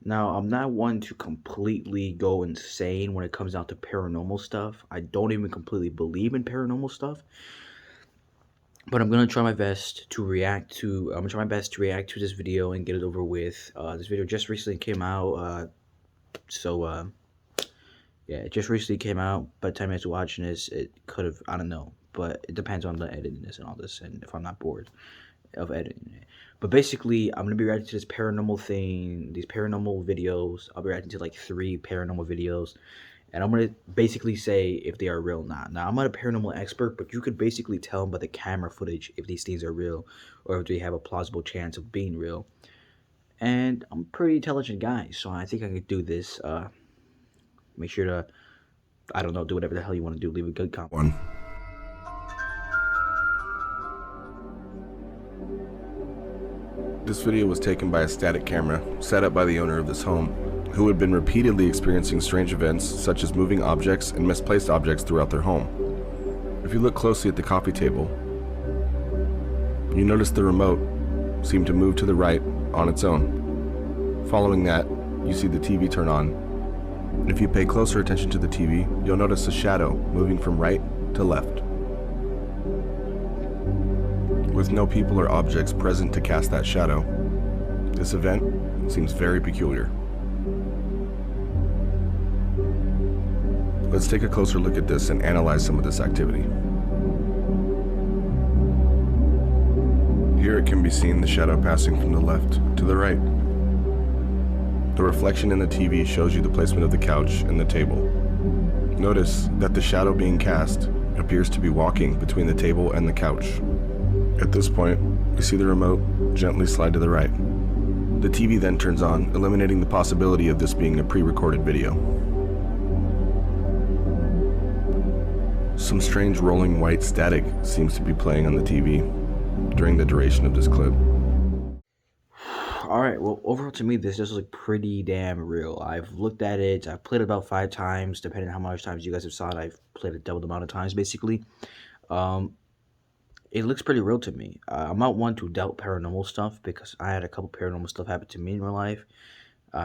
Now, I'm not one to completely go insane when it comes down to paranormal stuff. I don't even completely believe in paranormal stuff, but I'm gonna try my best to react to. I'm gonna try my best to react to this video and get it over with. This video just recently came out, so yeah, it just recently came out. By the time I was watching this, it could have. I don't know, but it depends on the editing this and all this, and if I'm not bored of editing it. But basically, I'm gonna be reacting to this paranormal thing, these paranormal videos. I'll be reacting to like 3 paranormal videos, and I'm gonna basically say if they are real or not. Now, I'm not a paranormal expert, but you could basically tell by the camera footage if these things are real or if they have a plausible chance of being real. And I'm a pretty intelligent guy, so I think I could do this. Make sure to, I don't know, do whatever the hell you want to do. Leave a good comment. One. This video was taken by a static camera set up by the owner of this home, who had been repeatedly experiencing strange events such as moving objects and misplaced objects throughout their home. If you look closely at the coffee table, you notice the remote seemed to move to the right on its own. Following that, you see the TV turn on. If you pay closer attention to the TV, you'll notice a shadow moving from right to left, with no people or objects present to cast that shadow. This event seems very peculiar. Let's take a closer look at this and analyze some of this activity. Here it can be seen the shadow passing from the left to the right. The reflection in the TV shows you the placement of the couch and the table. Notice that the shadow being cast appears to be walking between the table and the couch. At this point, you see the remote gently slide to the right. The TV then turns on, eliminating the possibility of this being a pre-recorded video. Some strange rolling white static seems to be playing on the TV during the duration of this clip. Alright, well, overall to me, this just looks pretty damn real. I've looked at it, I've played it about 5 times, depending on how much times you guys have saw it. I've played it double the amount of times, basically. It looks pretty real to me. I'm not one to doubt paranormal stuff, because I had a couple paranormal stuff happen to me in real life.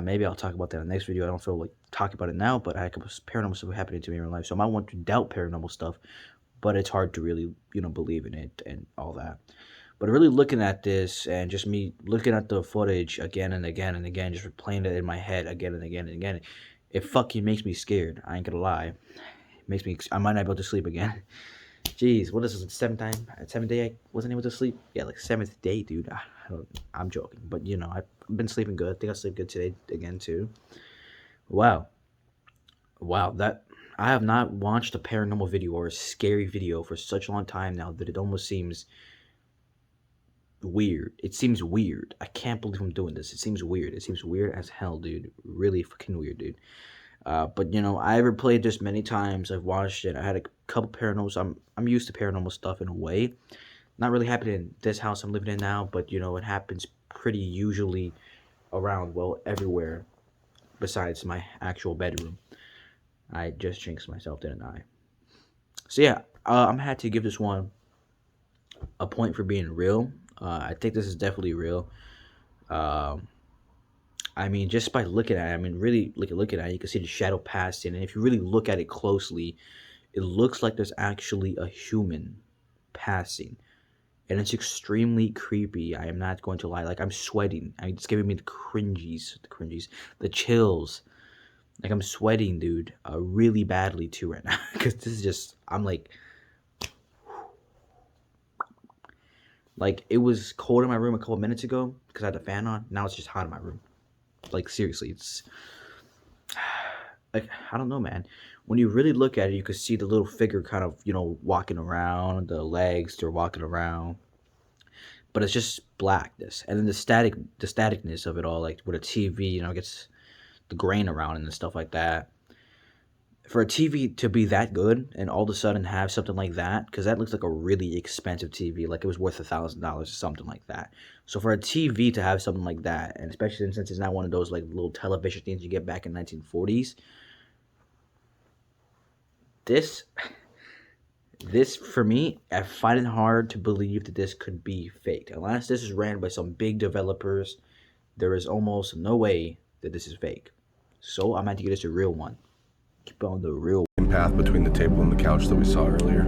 Maybe I'll talk about that in the next video. I don't feel like talking about it now, but I had a couple paranormal stuff happening to me in real life. So I'm not one to doubt paranormal stuff, but it's hard to really, believe in it and all that. But really looking at this and just me looking at the footage again and again and again, just replaying it in my head again and again and again, it fucking makes me scared. I ain't gonna lie. It makes me, I might not be able to sleep again. Jeez, what is this, 7th day I wasn't able to sleep? Yeah, like 7th day, dude. I'm joking. But, I've been sleeping good. I think I sleep good today again, too. Wow. Wow, I have not watched a paranormal video or a scary video for such a long time now that it almost seems weird. It seems weird. I can't believe I'm doing this. It seems weird. It seems weird as hell, dude. Really fucking weird, dude. But I replayed this many times. I've watched it. I had a couple paranormals. I'm used to paranormal stuff in a way. Not really happening in this house I'm living in now, but it happens pretty usually around, well, everywhere besides my actual bedroom. I just jinxed myself, didn't I? So yeah, I'm had to give this one a point for being real. I think this is definitely real. I mean, just by looking at it, really looking at it, you can see the shadow passing. And if you really look at it closely, it looks like there's actually a human passing. And it's extremely creepy. I am not going to lie. Like, I'm sweating. It's giving me the cringies, the chills. Like, I'm sweating, dude, really badly, too, right now. Because this is just, I'm like, it was cold in my room a couple minutes ago because I had the fan on. Now it's just hot in my room. Like, seriously, it's like, I don't know, man. When you really look at it, you can see the little figure kind of, walking around, the legs, they're walking around. But it's just blackness. And then the staticness of it all, like with a TV, gets the grain around and stuff like that. For a TV to be that good and all of a sudden have something like that, because that looks like a really expensive TV, like it was worth $1,000 or something like that. So for a TV to have something like that, and especially since it's not one of those like little television things you get back in 1940s, this for me, I find it hard to believe that this could be faked. Unless this is ran by some big developers, there is almost no way that this is fake. So I'm going to get this a real one. Keep on the real path between the table and the couch that we saw earlier.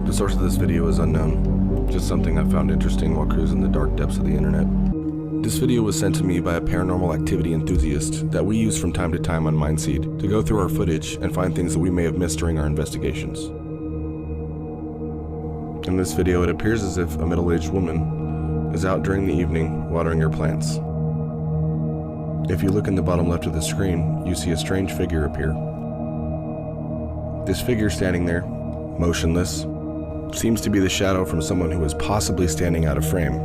The source of this video is unknown, just something I found interesting while cruising the dark depths of the internet. This video was sent to me by a paranormal activity enthusiast that we use from time to time on Mindseed to go through our footage and find things that we may have missed during our investigations. In this video, it appears as if a middle-aged woman is out during the evening watering her plants. If you look in the bottom left of the screen, you see a strange figure appear. This figure standing there, motionless, seems to be the shadow from someone who is possibly standing out of frame.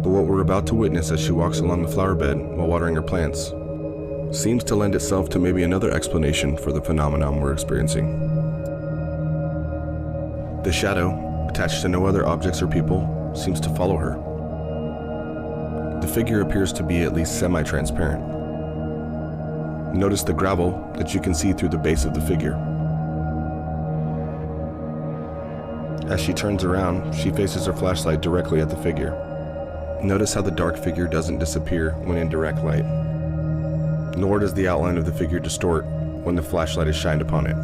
But what we're about to witness as she walks along the flower bed while watering her plants seems to lend itself to maybe another explanation for the phenomenon we're experiencing. The shadow, attached to no other objects or people, seems to follow her. The figure appears to be at least semi-transparent. Notice the gravel that you can see through the base of the figure. As she turns around, she faces her flashlight directly at the figure. Notice how the dark figure doesn't disappear when in direct light, nor does the outline of the figure distort when the flashlight is shined upon it.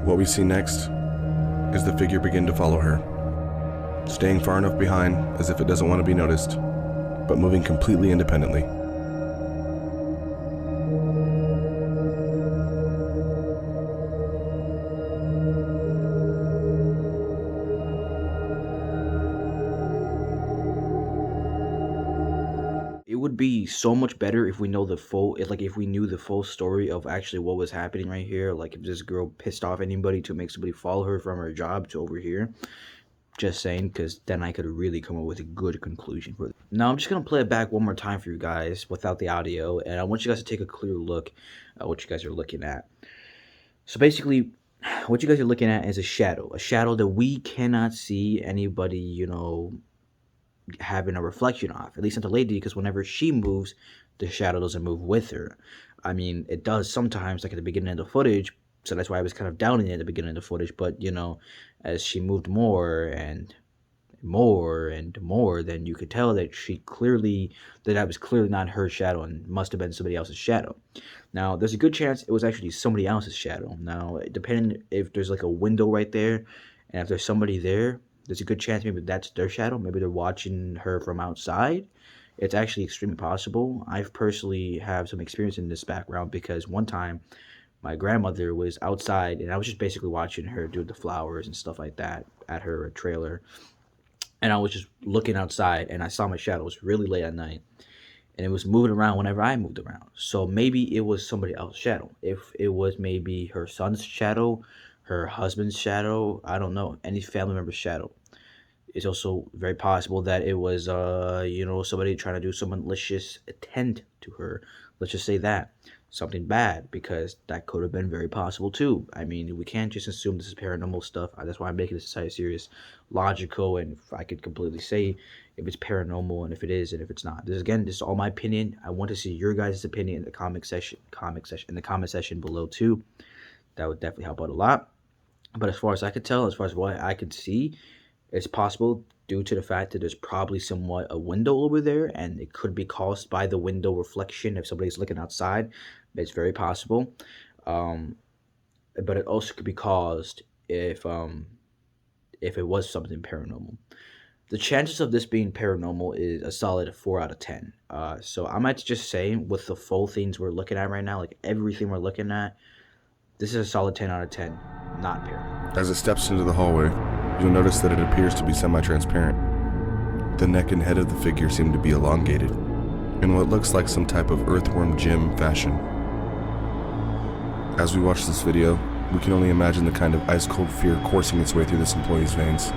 What we see next is the figure begin to follow her, staying far enough behind as if it doesn't want to be noticed, but moving completely independently. It would be so much better if we know the full, if we knew the full story of actually what was happening right here. Like if this girl pissed off anybody to make somebody follow her from her job to over here. Just saying, because then I could really come up with a good conclusion for it. Now I'm just gonna play it back one more time for you guys without the audio, and I want you guys to take a clear look at what you guys are looking at. So basically, what you guys are looking at is a shadow that we cannot see anybody, having a reflection off, at least not the lady, because whenever she moves, the shadow doesn't move with her. I mean, it does sometimes, like at the beginning of the footage, so that's why I was kind of doubting it at the beginning of the footage, but as she moved more and more and more, then you could tell that that was clearly not her shadow and must have been somebody else's shadow. Now there's a good chance it was actually somebody else's shadow. Now depending if there's like a window right there, and if there's somebody there's a good chance maybe that's their shadow. Maybe they're watching her from outside. It's actually extremely possible. I've personally have some experience in this background because one time my grandmother was outside and I was just basically watching her do the flowers and stuff like that at her trailer. And I was just looking outside and I saw my shadow. It was really late at night and it was moving around whenever I moved around. So maybe it was somebody else's shadow. If it was maybe her son's shadow, her husband's shadow, I don't know, any family member's shadow. It's also very possible that it was, somebody trying to do some malicious intent to her. Let's just say that. Something bad, because that could have been very possible too. I mean, we can't just assume this is paranormal stuff. That's why I'm making this a serious, logical, and if I could completely say if it's paranormal and if it is and if it's not. This is all my opinion. I want to see your guys' opinion in the comment section below too. That would definitely help out a lot. But as far as I could tell, as far as what I could see, it's possible due to the fact that there's probably somewhat a window over there, and it could be caused by the window reflection if somebody's looking outside. It's very possible. But it also could be caused if it was something paranormal. The chances of this being paranormal is a solid 4 out of 10. So I might just say, with the full things we're looking at right now, like everything we're looking at, this is a solid 10 out of 10, not paranormal. As it steps into the hallway, you'll notice that it appears to be semi-transparent. The neck and head of the figure seem to be elongated, in what looks like some type of earthworm Jim fashion. As we watch this video, we can only imagine the kind of ice-cold fear coursing its way through this employee's veins.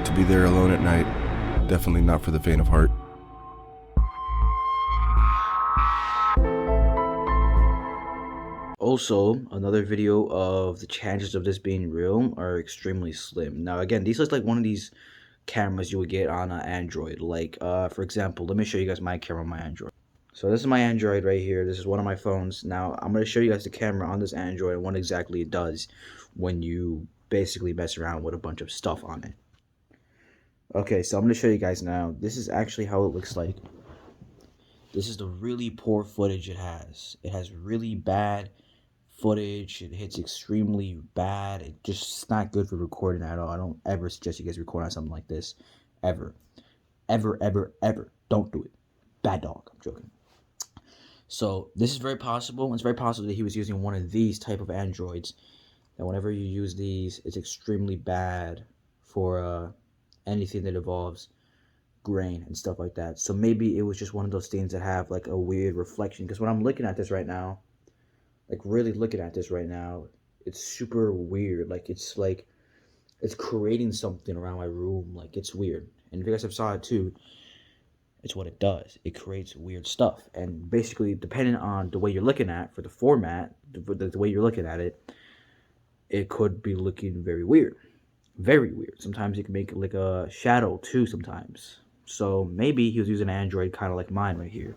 To be there alone at night, definitely not for the faint of heart. Also, another video of the chances of this being real are extremely slim. Now, again, these look like one of these cameras you would get on an Android. Like, for example, let me show you guys my camera on my Android. So this is my Android right here. This is one of my phones. Now, I'm going to show you guys the camera on this Android and what exactly it does when you basically mess around with a bunch of stuff on it. Okay, so I'm going to show you guys now. This is actually how it looks like. This is the really poor footage it has. It has really bad footage. It hits extremely bad. It just not good for recording at all. I don't ever suggest you guys record on something like this. Ever. Ever, ever, ever. Don't do it. Bad dog. I'm joking. So this is very possible. It's very possible that he was using one of these type of Androids. That whenever you use these, it's extremely bad for anything that involves grain and stuff like that. So maybe it was just one of those things that have like a weird reflection. Because when I'm looking at this right now, like really looking at this right now, it's super weird. Like it's creating something around my room. Like it's weird. And if you guys have saw it too, it's what it does. It creates weird stuff. And basically, depending on the way you're looking at, for the format, the way you're looking at it, it could be looking very weird. Very weird. Sometimes it can make it like a shadow too sometimes. So maybe he was using an Android kind of like mine right here.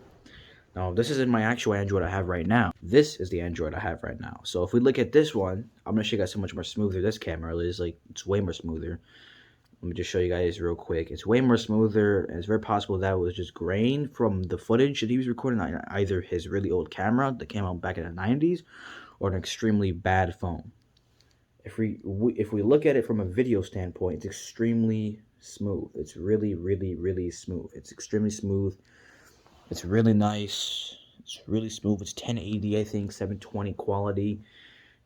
Now, this isn't my actual Android I have right now. This is the Android I have right now. So if we look at this one, I'm going to show you guys how much more smoother this camera is. Like, it's way more smoother. Let me just show you guys real quick. It's way more smoother, and it's very possible that was just grain from the footage that he was recording on either his really old camera that came out back in the 90s or an extremely bad phone. If we look at it from a video standpoint, it's extremely smooth. It's really, really, really smooth. It's extremely smooth. It's really nice. It's really smooth. It's 1080, I think, 720 quality.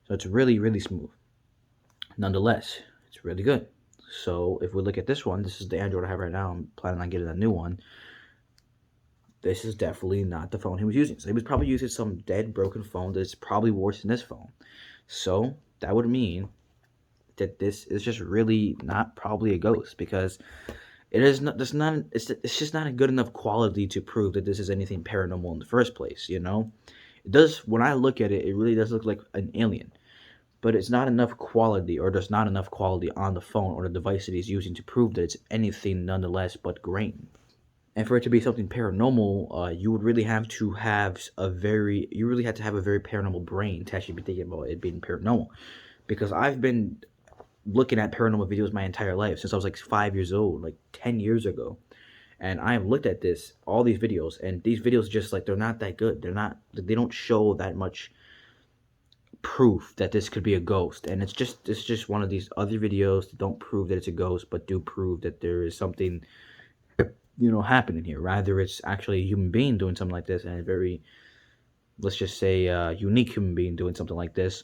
So it's really, really smooth. Nonetheless, it's really good. So if we look at this one, this is the Android I have right now. I'm planning on getting a new one. This is definitely not the phone he was using. So he was probably using some dead, broken phone that's probably worse than this phone. So that would mean that this is just really not probably a ghost, because it is not. It's just not a good enough quality to prove that this is anything paranormal in the first place. You know, it does. When I look at it, it really does look like an alien. But it's not enough quality, or there's not enough quality on the phone or the device that he's using to prove that it's anything nonetheless but grain. And for it to be something paranormal, you would really have to have a very paranormal brain to actually be thinking about it being paranormal. Because I've been looking at paranormal videos my entire life, since I was like 5 years old, like 10 years ago. And I have looked at all these videos, and these videos just like, they're not that good. They don't show that much proof that this could be a ghost. And it's just one of these other videos that don't prove that it's a ghost, but do prove that there is something, you know, happening here. Rather, it's actually a human being doing something like this, and a very, let's just say, unique human being doing something like this,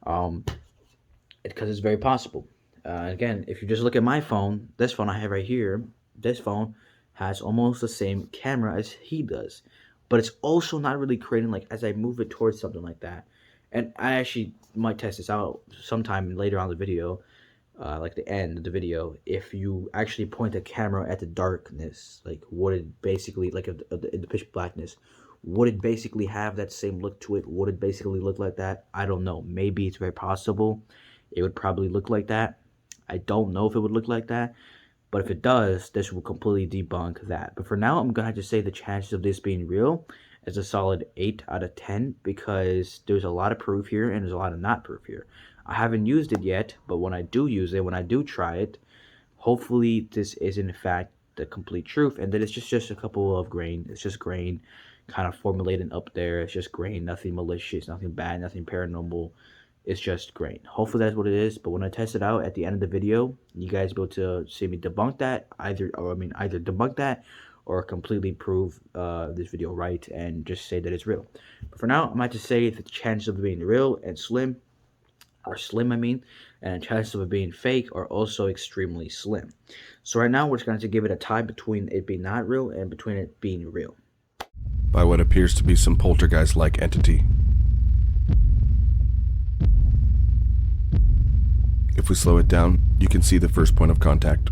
because it's very possible. Again, if you just look at my phone, this phone I have right here, this phone has almost the same camera as he does, but it's also not really creating, like, as I move it towards something like that. And I actually might test this out sometime later on the video, like the end of the video. If you actually point the camera at the darkness, like, would it basically, like in the pitch blackness, would it basically have that same look to it? Would it basically look like that? I don't know. Maybe it's very possible. It would probably look like that. I don't know if it would look like that. But if it does, this will completely debunk that. But for now, I'm going to have to say the chances of this being real is a solid 8 out of 10, because there's a lot of proof here and there's a lot of not proof here. I haven't used it yet, but when I do use it, when I do try it, hopefully this is in fact the complete truth, and that it's just a couple of grain. It's just grain kind of formulating up there. It's just grain, nothing malicious, nothing bad, nothing paranormal. It's just grain. Hopefully that's what it is. But when I test it out at the end of the video, you guys will be able to see me debunk that, either debunk that or completely prove this video right and just say that it's real. But for now, I might just say that the chances of it being real and slim, and the chances of it being fake are also extremely slim. So right now, we're just going to give it a tie between it being not real and between it being real. By what appears to be some poltergeist-like entity. If we slow it down, you can see the first point of contact.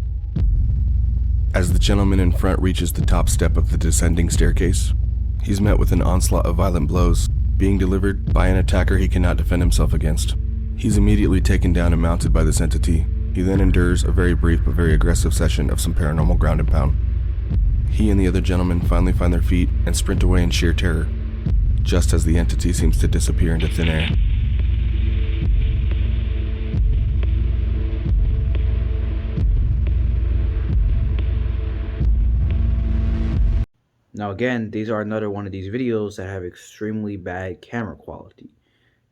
As the gentleman in front reaches the top step of the descending staircase, he's met with an onslaught of violent blows, being delivered by an attacker he cannot defend himself against. He's immediately taken down and mounted by this entity. He then endures a very brief but very aggressive session of some paranormal ground and pound. He and the other gentleman finally find their feet and sprint away in sheer terror, just as the entity seems to disappear into thin air. Now again, these are another one of these videos that have extremely bad camera quality.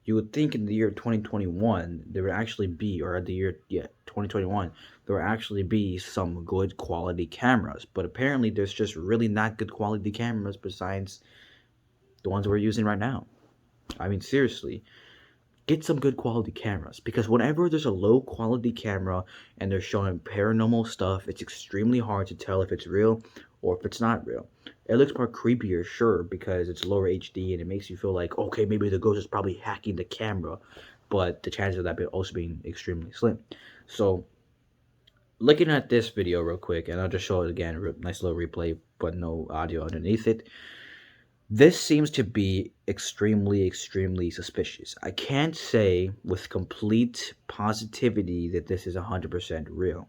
You would think in the year 2021 there would actually be, or the year 2021, there would actually be some good quality cameras, but apparently there's just really not good quality cameras besides the ones we're using right now. I mean, seriously, get some good quality cameras, because whenever there's a low quality camera and they're showing paranormal stuff, it's extremely hard to tell if it's real or if it's not real. It looks more creepier, sure, because it's lower HD and it makes you feel like, okay, maybe the ghost is probably hacking the camera, but the chances of that also being extremely slim. So looking at this video real quick, and I'll just show it again, a nice little replay but no audio underneath it. This seems to be extremely suspicious. I can't say with complete positivity that this is 100% real.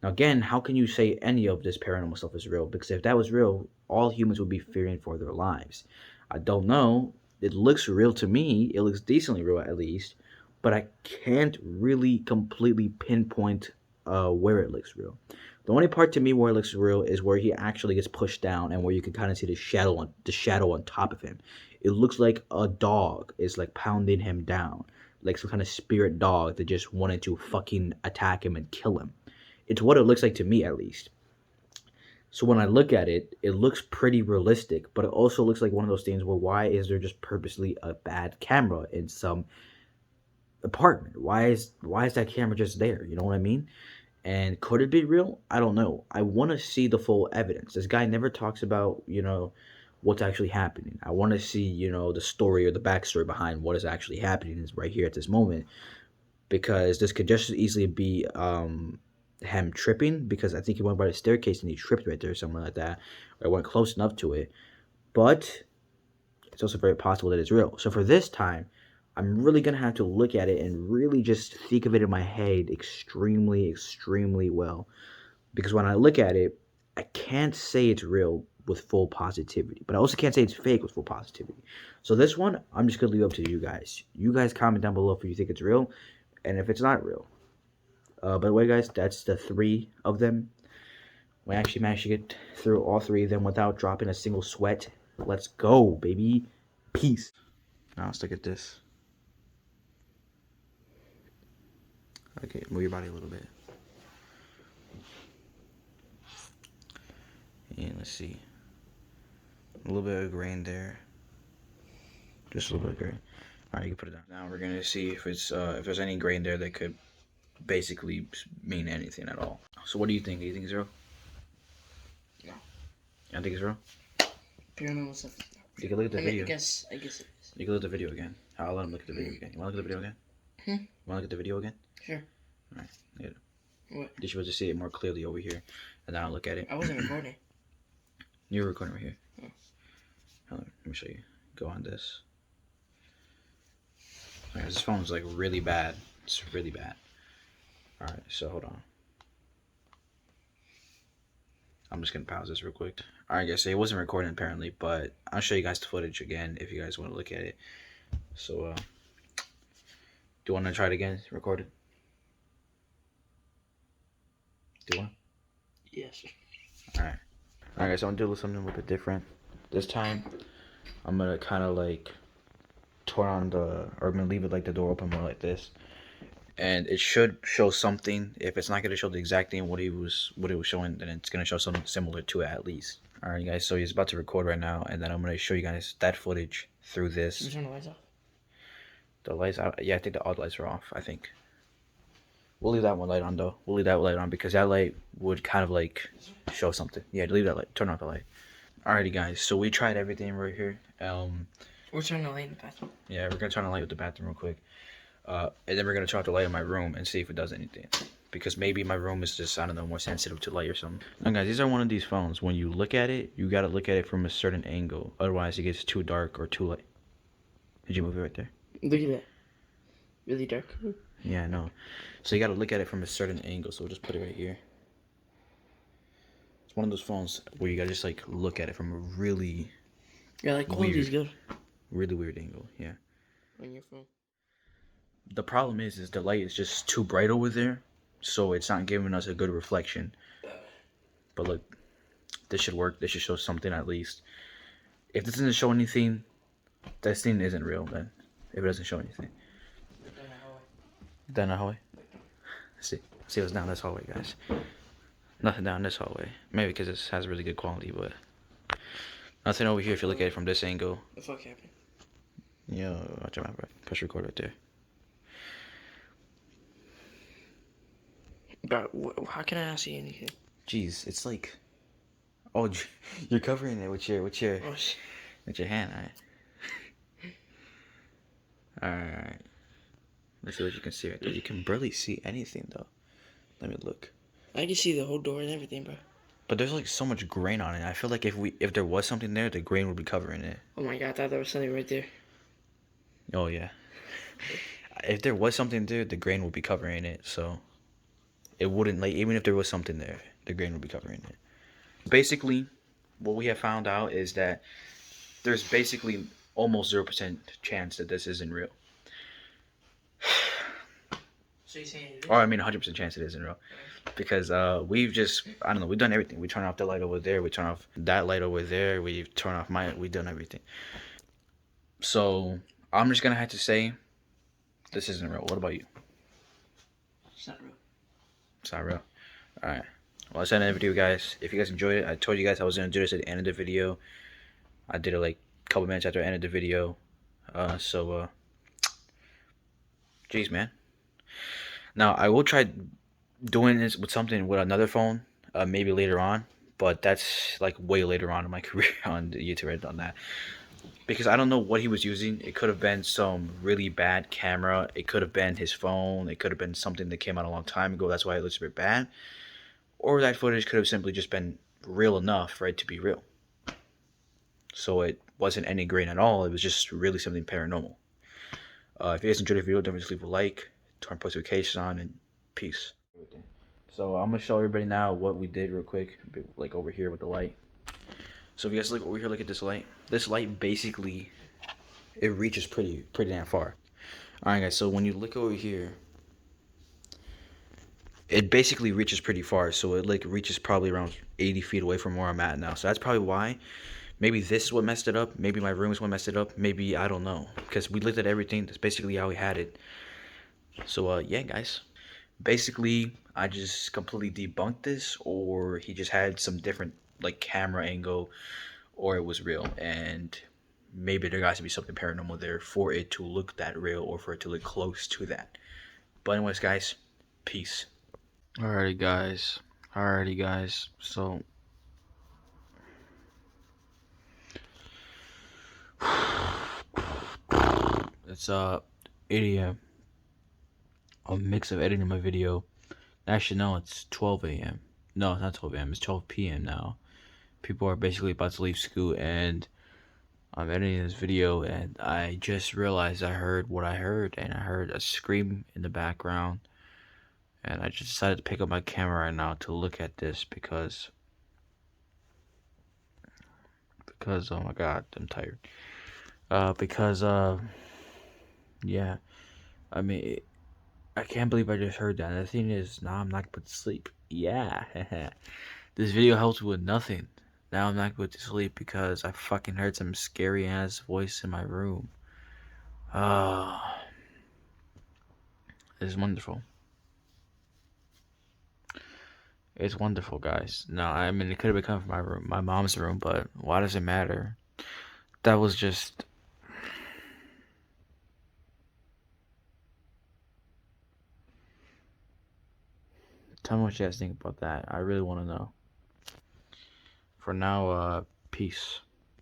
Now again, how can you say any of this paranormal stuff is real? Because if that was real, all humans would be fearing for their lives. I don't know. It looks real to me. It looks decently real at least. But I can't really completely pinpoint where it looks real. The only part to me where it looks real is where he actually gets pushed down and where you can kind of see the shadow on top of him. It looks like a dog is like pounding him down, like some kind of spirit dog that just wanted to fucking attack him and kill him. It's what it looks like to me, at least. So when I look at it, it looks pretty realistic, but it also looks like one of those things where why is there just purposely a bad camera in some apartment? Why is that camera just there? You know what I mean? And could it be real? I don't know. I want to see the full evidence. This guy never talks about, what's actually happening. I want to see, the story or the backstory behind what is actually happening is right here at this moment. Because this could just as easily be him tripping, because I think he went by the staircase and he tripped right there or something like that. Or went close enough to it. But it's also very possible that it's real. So for this time, I'm really going to have to look at it and really just think of it in my head extremely well. Because when I look at it, I can't say it's real with full positivity. But I also can't say it's fake with full positivity. So this one, I'm just going to leave up to you guys. You guys comment down below if you think it's real and if it's not real. By the way, guys, that's the 3 of them. We actually managed to get through all 3 of them without dropping a single sweat. Let's go, baby. Peace. Now let's look at this. Okay, move your body a little bit. And let's see. A little bit of grain there. Just a little bit of grain. Alright, you can put it down. Now we're gonna see if it's if there's any grain there that could basically mean anything at all. So what do you think? Do you think it's real? No. You don't think it's real? Paranormal stuff. You can look at the video. I guess it is. You can look at the video again. I'll let him look at the video again. You wanna look at the video again? You wanna look at the video again? Sure. Alright, look at it. What? You're supposed to see it more clearly over here. And then I'll look at it. I wasn't recording. You're recording right here. Oh. Hold on, let me show you. Go on this. Okay, this phone's like really bad. It's really bad. Alright, so hold on. I'm just gonna pause this real quick. Alright guys, so it wasn't recording apparently, but I'll show you guys the footage again if you guys want to look at it. So do you want to try it again? Record it? Do you want? Yes. Alright. Alright guys, so I'm gonna do something a little bit different. This time I'm gonna kinda like turn on or I'm gonna leave it like the door open more like this. And it should show something. If it's not gonna show the exact thing what it was showing, then it's gonna show something similar to it at least. Alright guys, so he's about to record right now, and then I'm gonna show you guys that footage through this. Can you turn the lights off? The lights, yeah, I think the odd lights are off, I think. We'll leave that one light on though. We'll leave that light on because that light would kind of like show something. Yeah, leave that light. Turn off the light. Alrighty guys, so we tried everything right here. We're turning the light in the bathroom. Yeah, we're gonna turn on the light with the bathroom real quick. And then we're gonna turn off the light in my room and see if it does anything. Because maybe my room is just, I don't know, more sensitive to light or something. Now guys, these are one of these phones. When you look at it, you gotta look at it from a certain angle. Otherwise it gets too dark or too light. Did you move it right there? Look at that. Really dark. Yeah, I know. So you gotta look at it from a certain angle. So we'll just put it right here. It's one of those phones where you gotta just like look at it from a really, Yeah, like quality's good really weird angle. Yeah. on your phone. The problem is the light is just too bright over there, so it's not giving us a good reflection. But look, This should work. This should show something at least. If this doesn't show anything, this thing isn't real then. If it doesn't show anything. Down the hallway? See what's down this hallway, guys. Nothing down this hallway. Maybe because this has really good quality, but nothing over here if you look at it from this angle. The fuck happened? Yo, watch out, bro. Press record right there. Bro, how can I not see anything? Jeez, it's like, oh, you're covering it with your Oh, with your hand, alright. Let's see what you can see right there. You can barely see anything though. Let me look. I can see the whole door and everything, bro. But there's like so much grain on it. I feel like if there was something there, the grain would be covering it. Oh my god, I thought there was something right there. Oh yeah. If there was something there, the grain would be covering it. So it wouldn't, like, even if there was something there, the grain would be covering it. Basically, what we have found out is that there's basically almost 0% chance that this isn't real. So you're saying it is? Or I mean 100% chance it isn't real. Because we've just, I don't know, we've done everything. We turn off the light over there, we turn off that light over there, we've turned off we've done everything. So I'm just gonna have to say this isn't real. What about you? It's not real. It's not real. Alright. Well, that's the end of the video, guys. If you guys enjoyed it, I told you guys I was gonna do this at the end of the video. I did it like a couple minutes after the end of the video. Jeez, man. Now I will try doing this with another phone, maybe later on, but that's like way later on in my career on YouTube. I've done that because I don't know what he was using. It could have been some really bad camera. It could have been his phone. It could have been something that came out a long time ago. That's why it looks a bit bad. Or that footage could have simply just been real enough for it to be real. So it wasn't any grain at all. It was just really something paranormal. If you guys enjoyed the video, don't forget to leave a like, turn post notifications on, and peace. So I'm gonna show everybody now what we did real quick, like over here with the light. So if you guys look over here, look at this light. This light basically, it reaches pretty damn far. All right, guys. So when you look over here, it basically reaches pretty far. So it like reaches probably around 80 feet away from where I'm at now. So that's probably why. Maybe this is what messed it up. Maybe my room is what messed it up. Maybe, I don't know. Because we looked at everything. That's basically how we had it. So, yeah, guys. Basically, I just completely debunked this. Or he just had some different, like, camera angle. Or it was real. And maybe there has to be something paranormal there for it to look that real. Or for it to look close to that. But anyways, guys. Peace. Alrighty, guys. So... It's 8 a.m. A mix of editing my video. Actually, no, it's 12 a.m. No, it's not 12 a.m. It's 12 p.m. now. People are basically about to leave school, and I'm editing this video, and I just realized I heard what I heard, and I heard a scream in the background, and I just decided to pick up my camera right now to look at this because oh my god, I'm tired. Yeah, I mean, I can't believe I just heard that. And the thing is, now I'm not put to sleep. Yeah, this video helped with nothing. Now I'm not put to sleep because I fucking heard some scary ass voice in my room. It's wonderful. It's wonderful, guys. No, I mean, it could have been coming from my room, my mom's room, but why does it matter? That was just... Tell me what you guys think about that. I really want to know. For now, peace.